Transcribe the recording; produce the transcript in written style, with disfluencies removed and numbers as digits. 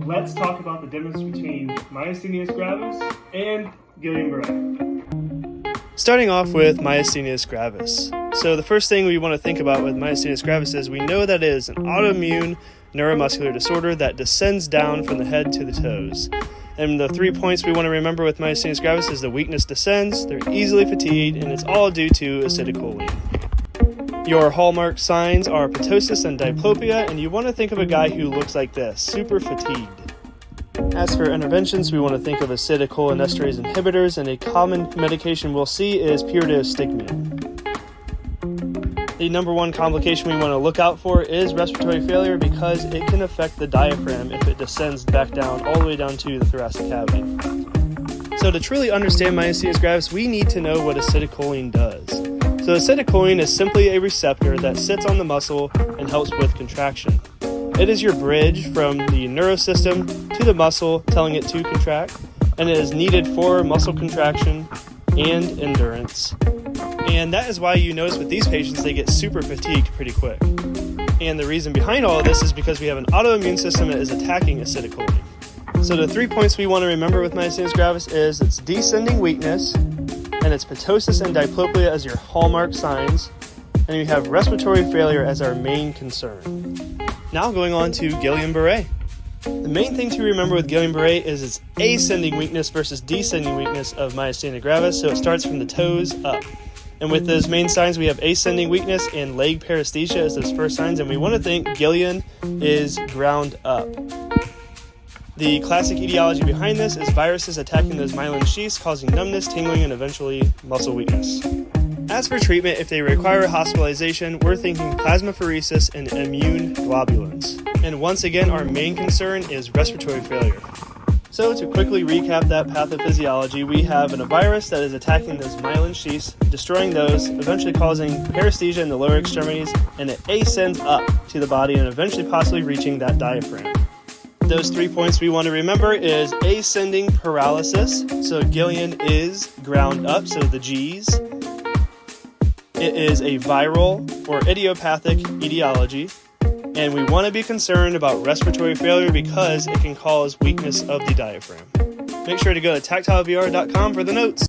let's talk about the difference between Myasthenia gravis and Guillain-Barre. Starting off with Myasthenia gravis. So the first thing we want to think about with Myasthenia gravis is we know that it is an autoimmune neuromuscular disorder that descends down from the head to the toes. And the 3 points we want to remember with Myasthenia gravis is the weakness descends, they're easily fatigued, and it's all due to acetylcholine. Your hallmark signs are ptosis and diplopia, and you want to think of a guy who looks like this, super fatigued. As for interventions, we want to think of acetylcholinesterase inhibitors, and a common medication we'll see is pyridostigmine. The number one complication we want to look out for is respiratory failure because it can affect the diaphragm if it descends back down all the way down to the thoracic cavity. So to truly understand Myasthenia gravis, we need to know what acetylcholine does. So acetylcholine is simply a receptor that sits on the muscle and helps with contraction. It is your bridge from the neurosystem to the muscle, telling it to contract, and it is needed for muscle contraction and endurance. And that is why you notice with these patients they get super fatigued pretty quick. And the reason behind all of this is because we have an autoimmune system that is attacking acetylcholine. So the 3 points we want to remember with Myasthenia gravis is its descending weakness, and it's ptosis and diplopia as your hallmark signs, and you have respiratory failure as our main concern. Now going on to Guillain-Barre. The main thing to remember with Guillain-Barre is its ascending weakness versus descending weakness of Myasthenia gravis, so it starts from the toes up. And with those main signs, we have ascending weakness and leg paresthesia as those first signs, and we want to think Guillain is ground up. The classic etiology behind this is viruses attacking those myelin sheaths, causing numbness, tingling, and eventually muscle weakness. As for treatment, if they require hospitalization, we're thinking plasmapheresis and immune globulins. And once again, our main concern is respiratory failure. So to quickly recap that pathophysiology, we have a virus that is attacking those myelin sheaths, destroying those, eventually causing paresthesia in the lower extremities, and it ascends up to the body and eventually possibly reaching that diaphragm. Those 3 points we want to remember is ascending paralysis, so Guillain is ground up, so the G's. It is a viral or idiopathic etiology, and we want to be concerned about respiratory failure because it can cause weakness of the diaphragm. Make sure to go to tactilevr.com for the notes.